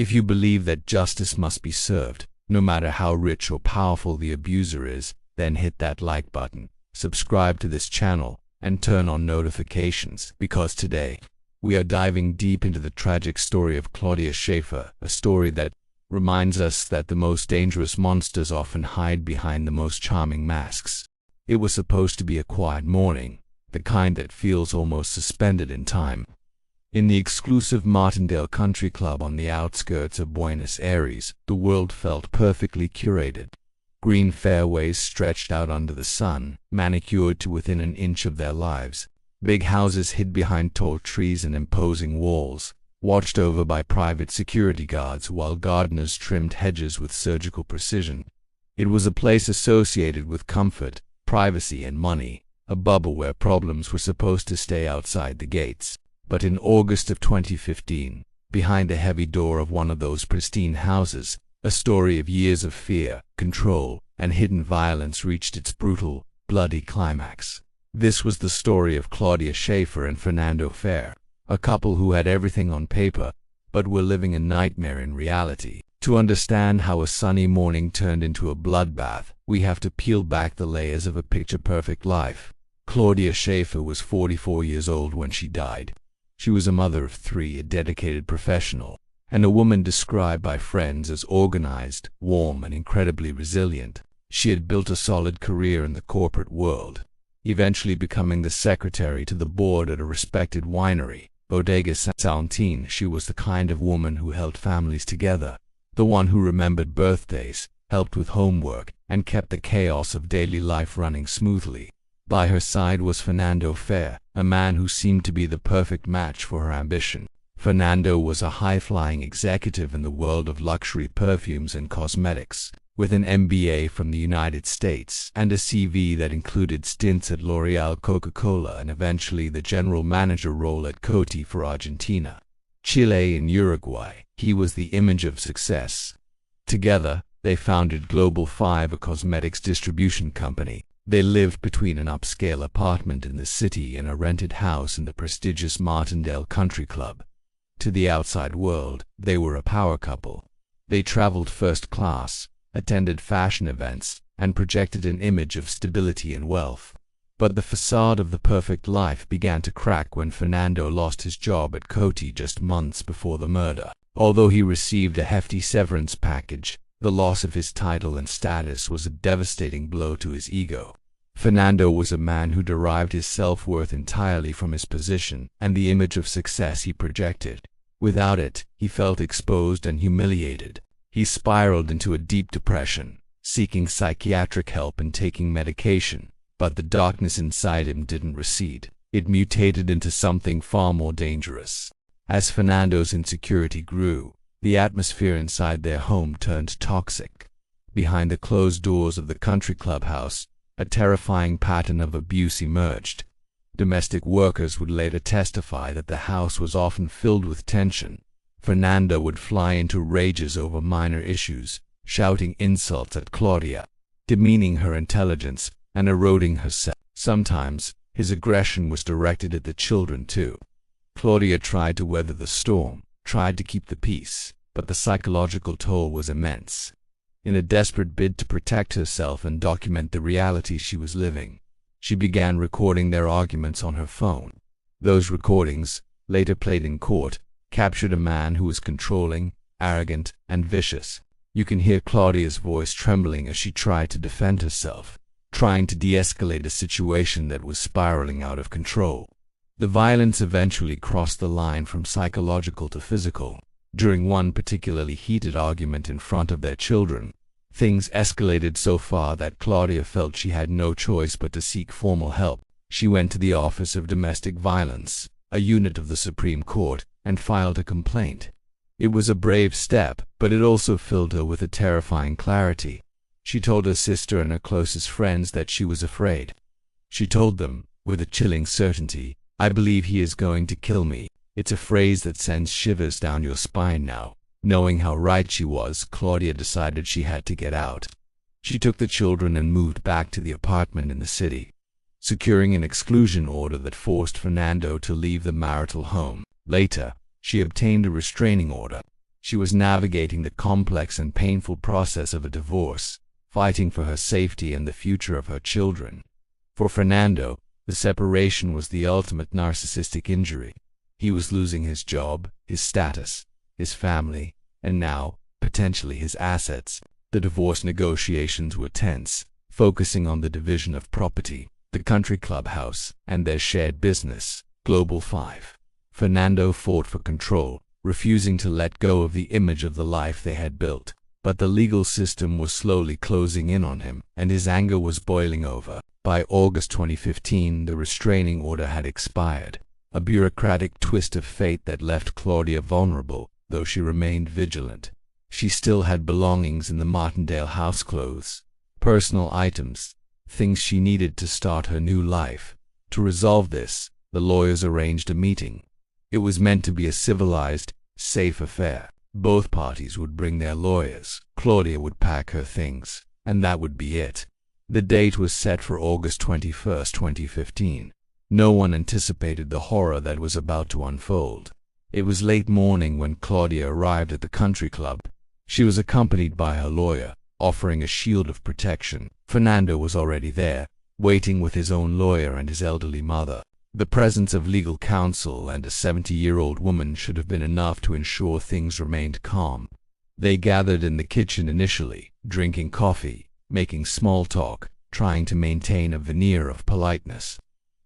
If you believe that justice must be served, no matter how rich or powerful the abuser is, then hit that like button, subscribe to this channel, and turn on notifications, because today, we are diving deep into the tragic story of Claudia Schafer, a story that reminds us that the most dangerous monsters often hide behind the most charming masks. It was supposed to be a quiet morning, the kind that feels almost suspended in time. In the exclusive Martindale Country Club on the outskirts of Buenos Aires, the world felt perfectly curated. Green fairways stretched out under the sun, manicured to within an inch of their lives. Big houses hid behind tall trees and imposing walls, watched over by private security guards while gardeners trimmed hedges with surgical precision. It was a place associated with comfort, privacy, and money, a bubble where problems were supposed to stay outside the gates. But in August of 2015, behind the heavy door of one of those pristine houses, a story of years of fear, control, and hidden violence reached its brutal, bloody climax. This was the story of Claudia Schafer and Fernando Fer, a couple who had everything on paper, but were living a nightmare in reality. To understand how a sunny morning turned into a bloodbath, we have to peel back the layers of a picture-perfect life. Claudia Schafer was 44 years old when she died. She was a mother of 3, a dedicated professional, and a woman described by friends as organized, warm, and incredibly resilient. She had built a solid career in the corporate world, eventually becoming the secretary to the board at a respected winery, Bodega Salentine. She was the kind of woman who held families together, the one who remembered birthdays, helped with homework, and kept the chaos of daily life running smoothly. By her side was Fernando Fer, a man who seemed to be the perfect match for her ambition. Fernando was a high-flying executive in the world of luxury perfumes and cosmetics, with an MBA from the United States and a CV that included stints at L'Oreal, Coca-Cola, and eventually the general manager role at Coty for Argentina, Chile, and Uruguay. He was the image of success. Together, they founded Global 5, a cosmetics distribution company. They lived between an upscale apartment in the city and a rented house in the prestigious Martindale Country Club. To the outside world, they were a power couple. They traveled first class, attended fashion events, and projected an image of stability and wealth. But the facade of the perfect life began to crack when Fernando lost his job at Coty just months before the murder. Although he received a hefty severance package, the loss of his title and status was a devastating blow to his ego. Fernando was a man who derived his self-worth entirely from his position and the image of success he projected. Without it, he felt exposed and humiliated. He spiraled into a deep depression, seeking psychiatric help and taking medication. But the darkness inside him didn't recede. It mutated into something far more dangerous. As Fernando's insecurity grew, the atmosphere inside their home turned toxic. Behind the closed doors of the country clubhouse, a terrifying pattern of abuse emerged. Domestic workers would later testify that the house was often filled with tension. Fernando would fly into rages over minor issues, shouting insults at Claudia, demeaning her intelligence, and eroding her self. Sometimes, his aggression was directed at the children too. Claudia tried to weather the storm, tried to keep the peace, but the psychological toll was immense. In a desperate bid to protect herself and document the reality she was living, she began recording their arguments on her phone. Those recordings, later played in court, captured a man who was controlling, arrogant, and vicious. You can hear Claudia's voice trembling as she tried to defend herself, trying to de-escalate a situation that was spiraling out of control. The violence eventually crossed the line from psychological to physical. During one particularly heated argument in front of their children, things escalated so far that Claudia felt she had no choice but to seek formal help. She went to the Office of Domestic Violence, a unit of the Supreme Court, and filed a complaint. It was a brave step, but it also filled her with a terrifying clarity. She told her sister and her closest friends that she was afraid. She told them, with a chilling certainty, "I believe he is going to kill me." It's a phrase that sends shivers down your spine now. Knowing how right she was, Claudia decided she had to get out. She took the children and moved back to the apartment in the city, securing an exclusion order that forced Fernando to leave the marital home. Later, she obtained a restraining order. She was navigating the complex and painful process of a divorce, fighting for her safety and the future of her children. For Fernando, the separation was the ultimate narcissistic injury. He was losing his job, his status, his family, and now, potentially his assets. The divorce negotiations were tense, focusing on the division of property, the country club house, and their shared business, Global 5. Fernando fought for control, refusing to let go of the image of the life they had built. But the legal system was slowly closing in on him, and his anger was boiling over. By August 2015, the restraining order had expired, a bureaucratic twist of fate that left Claudia vulnerable, though she remained vigilant. She still had belongings in the Martindale house, clothes, personal items, things she needed to start her new life. To resolve this, the lawyers arranged a meeting. It was meant to be a civilized, safe affair. Both parties would bring their lawyers. Claudia would pack her things, and that would be it. The date was set for August 21, 2015. No one anticipated the horror that was about to unfold. It was late morning when Claudia arrived at the country club. She was accompanied by her lawyer, offering a shield of protection. Fernando was already there, waiting with his own lawyer and his elderly mother. The presence of legal counsel and a 70-year-old woman should have been enough to ensure things remained calm. They gathered in the kitchen initially, drinking coffee, making small talk, trying to maintain a veneer of politeness.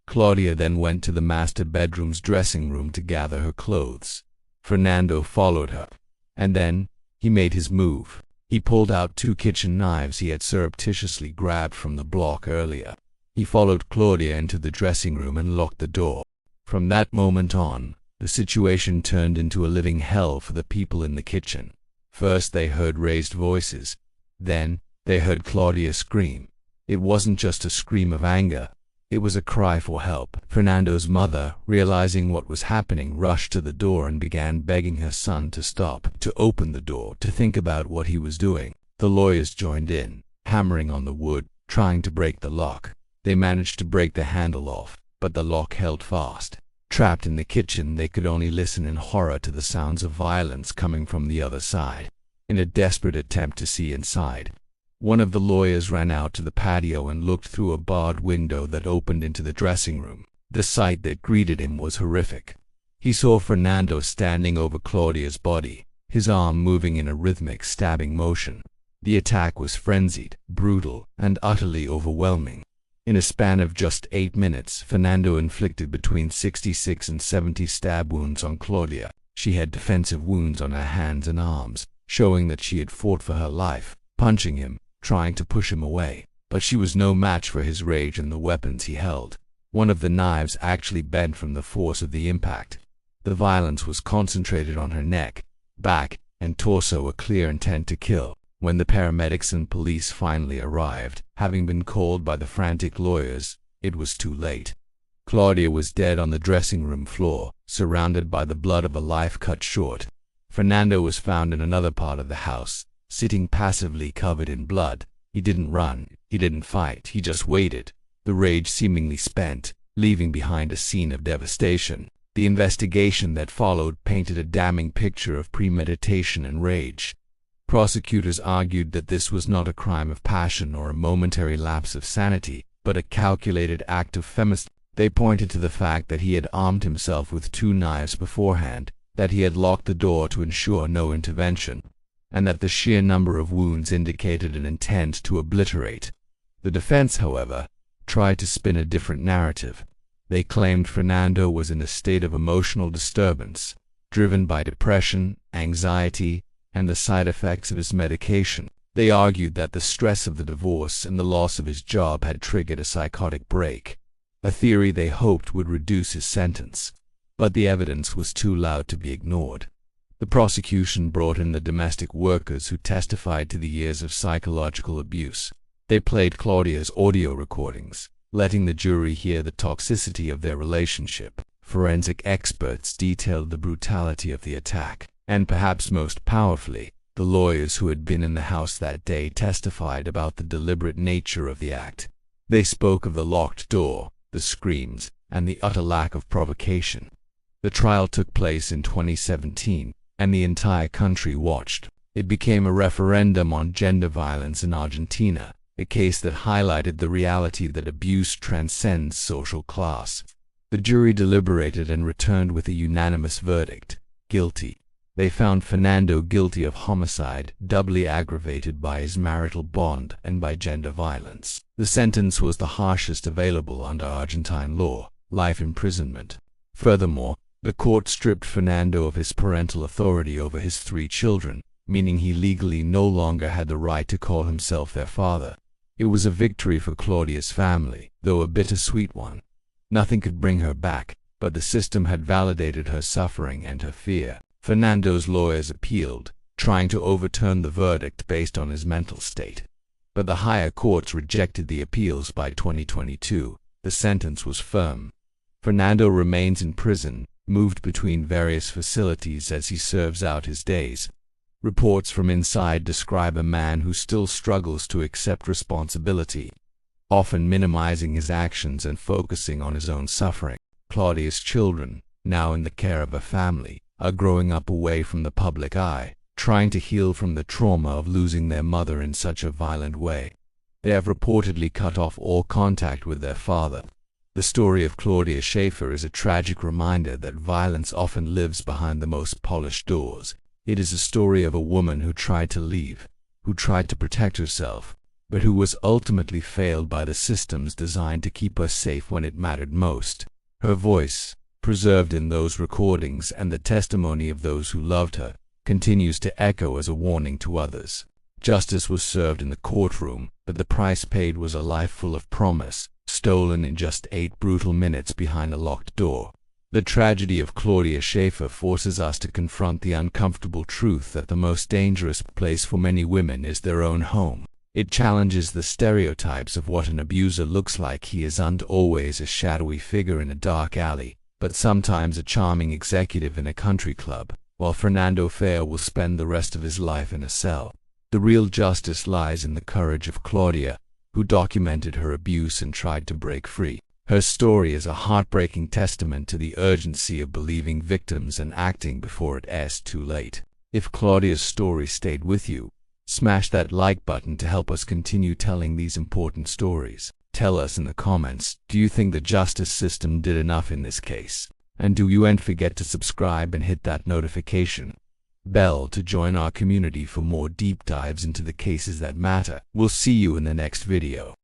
Claudia then went to the master bedroom's dressing room to gather her clothes. Fernando followed her. And then, he made his move. He pulled out 2 kitchen knives he had surreptitiously grabbed from the block earlier. He followed Claudia into the dressing room and locked the door. From that moment on, the situation turned into a living hell for the people in the kitchen. First they heard raised voices. Then, they heard Claudia scream. It wasn't just a scream of anger. It was a cry for help. Fernando's mother, realizing what was happening, rushed to the door and began begging her son to stop, to open the door, to think about what he was doing. The lawyers joined in, hammering on the wood, trying to break the lock. They managed to break the handle off, but the lock held fast. Trapped in the kitchen, they could only listen in horror to the sounds of violence coming from the other side. In a desperate attempt to see inside, one of the lawyers ran out to the patio and looked through a barred window that opened into the dressing room. The sight that greeted him was horrific. He saw Fernando standing over Claudia's body, his arm moving in a rhythmic stabbing motion. The attack was frenzied, brutal, and utterly overwhelming. In a span of just 8 minutes, Fernando inflicted between 66 and 70 stab wounds on Claudia. She had defensive wounds on her hands and arms, showing that she had fought for her life, punching him, trying to push him away. But she was no match for his rage and the weapons he held. One of the knives actually bent from the force of the impact. The violence was concentrated on her neck, back, and torso, a clear intent to kill. When the paramedics and police finally arrived, having been called by the frantic lawyers, it was too late. Claudia was dead on the dressing room floor, surrounded by the blood of a life cut short. Fernando was found in another part of the house, sitting passively covered in blood. He didn't run, he didn't fight, he just waited, the rage seemingly spent, leaving behind a scene of devastation. The investigation that followed painted a damning picture of premeditation and rage. Prosecutors argued that this was not a crime of passion or a momentary lapse of sanity, but a calculated act of femicide. They pointed to the fact that he had armed himself with 2 knives beforehand, that he had locked the door to ensure no intervention, and that the sheer number of wounds indicated an intent to obliterate. The defense, however, tried to spin a different narrative. They claimed Fernando was in a state of emotional disturbance, driven by depression, anxiety, and the side effects of his medication. They argued that the stress of the divorce and the loss of his job had triggered a psychotic break, a theory they hoped would reduce his sentence. But the evidence was too loud to be ignored. The prosecution brought in the domestic workers who testified to the years of psychological abuse. They played Claudia's audio recordings, letting the jury hear the toxicity of their relationship. Forensic experts detailed the brutality of the attack. And perhaps most powerfully, the lawyers who had been in the house that day testified about the deliberate nature of the act. They spoke of the locked door, the screams, and the utter lack of provocation. The trial took place in 2017, and the entire country watched. It became a referendum on gender violence in Argentina, a case that highlighted the reality that abuse transcends social class. The jury deliberated and returned with a unanimous verdict: guilty. They found Fernando guilty of homicide, doubly aggravated by his marital bond and by gender violence. The sentence was the harshest available under Argentine law: life imprisonment. Furthermore, the court stripped Fernando of his parental authority over his 3 children, meaning he legally no longer had the right to call himself their father. It was a victory for Claudia's family, though a bittersweet one. Nothing could bring her back, but the system had validated her suffering and her fear. Fernando's lawyers appealed, trying to overturn the verdict based on his mental state. But the higher courts rejected the appeals. By 2022, the sentence was firm. Fernando remains in prison, moved between various facilities as he serves out his days. Reports from inside describe a man who still struggles to accept responsibility, often minimizing his actions and focusing on his own suffering. Claudia's children, now in the care of a family, are growing up away from the public eye, trying to heal from the trauma of losing their mother in such a violent way. They have reportedly cut off all contact with their father. The story of Claudia Schafer is a tragic reminder that violence often lives behind the most polished doors. It is a story of a woman who tried to leave, who tried to protect herself, but who was ultimately failed by the systems designed to keep her safe when it mattered most. Her voice, preserved in those recordings and the testimony of those who loved her, continues to echo as a warning to others. Justice was served in the courtroom, but the price paid was a life full of promise, stolen in just 8 brutal minutes behind a locked door. The tragedy of Claudia Schafer forces us to confront the uncomfortable truth that the most dangerous place for many women is their own home. It challenges the stereotypes of what an abuser looks like. He isn't always a shadowy figure in a dark alley, but sometimes a charming executive in a country club, while Fernando Fair will spend the rest of his life in a cell. The real justice lies in the courage of Claudia, who documented her abuse and tried to break free. Her story is a heartbreaking testament to the urgency of believing victims and acting before it is too late. If Claudia's story stayed with you, smash that like button to help us continue telling these important stories. Tell us in the comments, do you think the justice system did enough in this case? And don't forget to subscribe and hit that notification bell to join our community for more deep dives into the cases that matter. We'll see you in the next video.